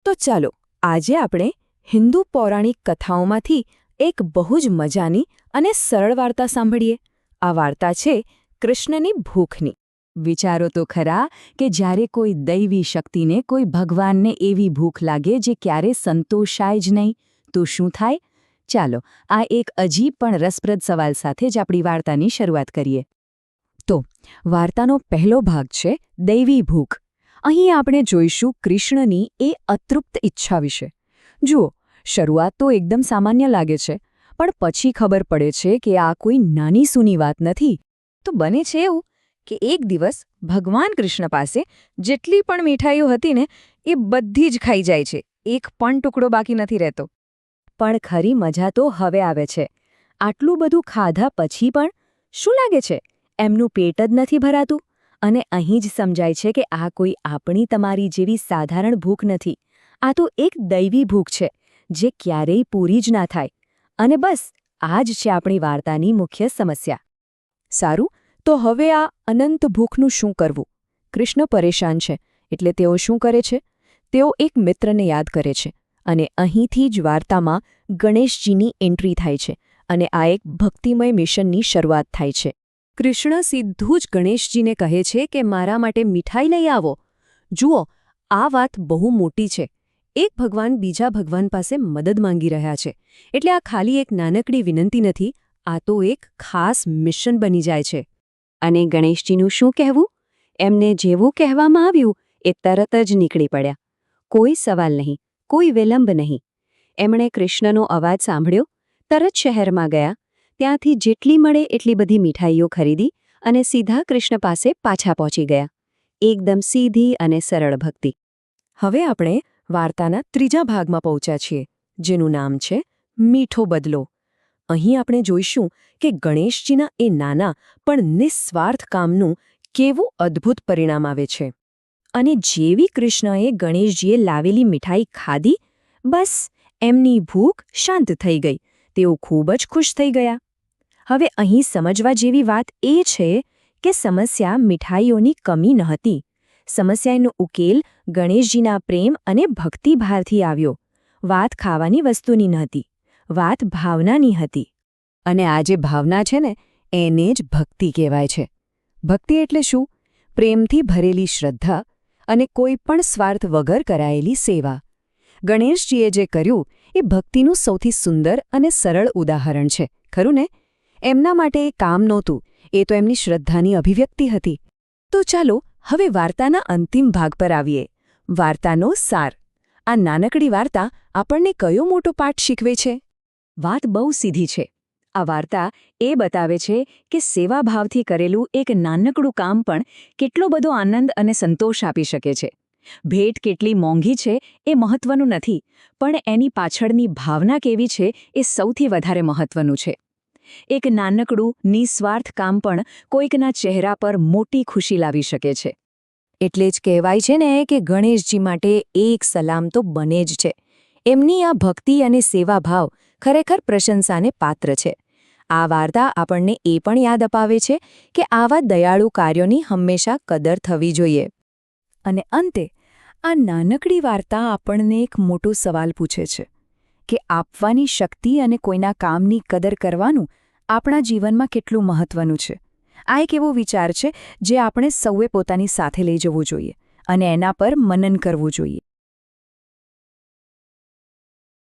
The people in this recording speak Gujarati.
તો ચાલો આજે આપણે હિન્દુ પૌરાણિક કથાઓમાંથી એક બહુ જ મજાની અને સરળ વાર્તા સાંભળીએ. આ વાર્તા છે કૃષ્ણની ભૂખની. વિચારો તો ખરા કે જ્યારે કોઈ દૈવી શક્તિને, કોઈ ભગવાનને એવી ભૂખ લાગે જે ક્યારે સંતોષાય જ નહીં, તો શું થાય? ચાલો આ એક અજીબ પણ રસપ્રદ સવાલ સાથે જ આપણી વાર્તાની શરૂઆત કરીએ. તો વાર્તાનો પહેલો ભાગ છે દૈવી ભૂખ. અહીં આપણે જોઈશું કૃષ્ણની એ અતૃપ્ત ઈચ્છા વિશે. જુઓ, શરૂઆત તો એકદમ સામાન્ય લાગે છે, પણ પછી ખબર પડે છે કે આ કોઈ નાની સૂની વાત નથી. તો બને છે એવું કે એક દિવસ ભગવાન કૃષ્ણ પાસે જેટલી પણ મીઠાઈઓ હતી ને, એ બધી જ ખાઈ જાય છે. એક પણ ટુકડો બાકી નથી રહેતો. પણ ખરી મજા તો હવે આવે છે. આટલું બધું ખાધા પછી પણ શું લાગે છે? એમનું પેટ જ નથી ભરાતું. અને અહીં જ સમજાય છે કે આ કોઈ આપણી તમારી જેવી સાધારણ ભૂખ નથી. આ તો એક દૈવી ભૂખ છે, જે ક્યારેય પૂરી જ ના થાય. અને બસ આ જ છે આપણી વાર્તાની મુખ્ય સમસ્યા. સારું, તો હવે આ અનંત ભૂખનું શું કરવું? કૃષ્ણ પરેશાન છે, એટલે તેઓ શું કરે છે? તેઓ એક મિત્રને યાદ કરે છે. અને અહીંથી જ વાર્તામાં ગણેશજીની એન્ટ્રી થાય છે, અને આ એક ભક્તિમય મિશનની શરૂઆત થાય છે. કૃષ્ણ સીધું જ ગણેશજીને કહે છે કે મારા માટે મીઠાઈ લઈ આવો. જુઓ, આ વાત બહુ મોટી છે. એક ભગવાન બીજા ભગવાન પાસે મદદ માંગી રહ્યા છે. એટલે આ ખાલી એક નાનકડી વિનંતી નથી, આ તો એક ખાસ મિશન બની જાય છે. અને ગણેશજીનું શું કહેવું? એમને જેવું કહેવામાં આવ્યું એ તરત જ નીકળી પડ્યા. કોઈ સવાલ નહીં, કોઈ વિલંબ નહીં. એમણે કૃષ્ણનો અવાજ સાંભળ્યો, તરત શહેરમાં ગયા. ત્યાંથી જેટલી મળે એટલી બધી મીઠાઈઓ ખરીદી અને સીધા કૃષ્ણ પાસે પાછા પહોંચી ગયા. એકદમ સીધી અને સરળ ભક્તિ. હવે આપણે વાર્તાના ત્રીજા ભાગમાં પહોંચ્યા છીએ, જેનું નામ છે મીઠો બદલો. અહીં આપણે જોઈશું કે ગણેશજીના એ નાના પણ નિસ્વાર્થ કામનું કેવું અદ્ભુત પરિણામ આવે છે. અને જેવી કૃષ્ણએ ગણેશજીએ લાવેલી મીઠાઈ ખાધી, બસ એમની ભૂખ શાંત થઈ ગઈ. તેઓ ખૂબ જ ખુશ થઈ ગયા. હવે અહીં સમજવા જેવી વાત એ છે કે સમસ્યા મીઠાઈઓની કમી નહોતી. સમસ્યાનો ઉકેલ ગણેશજીના પ્રેમ અને ભક્તિભાવથી આવ્યો. વાત ખાવાની વસ્તુની નહોતી, વાત ભાવનાની હતી. અને આ જે ભાવના છે ને, એને જ ભક્તિ કહેવાય છે. ભક્તિ એટલે શું? પ્રેમથી ભરેલી શ્રદ્ધા અને કોઈ પણ સ્વાર્થ વગર કરાયેલી સેવા. ગણેશજીએ જે કર્યું એ ભક્તિનું સૌથી સુંદર અને સરળ ઉદાહરણ છે, ખરું ને? એમના માટે એ કામ નહોતું, એ તો એમની શ્રદ્ધાની અભિવ્યક્તિ હતી. તો ચાલો હવે વાર્તાના અંતિમ ભાગ પર આવીએ. વાર્તાનો સાર. આ નાનકડી વાર્તા આપણને કયો મોટો પાઠ શીખવે છે? વાત બહુ સીધી છે. આ વાર્તા એ બતાવે છે કે સેવાભાવથી કરેલું એક નાનકડું કામ પણ કેટલો બધો આનંદ અને સંતોષ આપી શકે છે. ભેટ કેટલી મોંઘી છે એ મહત્વનું નથી, પણ એની પાછળની ભાવના કેવી છે એ સૌથી વધારે મહત્વનું છે. એક નાનકડું નિસ્વાર્થ કામ પણ કોઈકના ચહેરા પર મોટી ખુશી લાવી શકે છે. એટલે જ કહેવાય છે ને કે ગણેશજી માટે એક સલામ તો બને જ છે. એમની આ ભક્તિ અને સેવાભાવ ખરેખર પ્રશંસાને પાત્ર છે. આ વાર્તા આપણને એ પણ યાદ અપાવે છે કે આવા દયાળુ કાર્યોની હંમેશા કદર થવી જોઈએ. અને અંતે આ નાનકડી વાર્તા આપણને એક મોટો સવાલ પૂછે છે કે આપવાની શક્તિ અને કોઈના કામની કદર કરવાનું આપણા જીવનમાં કેટલું મહત્વનું છે. આ એક એવો વિચાર છે જે આપણે સૌએ પોતાની સાથે લઈ જવું જોઈએ અને એના પર મનન કરવું જોઈએ.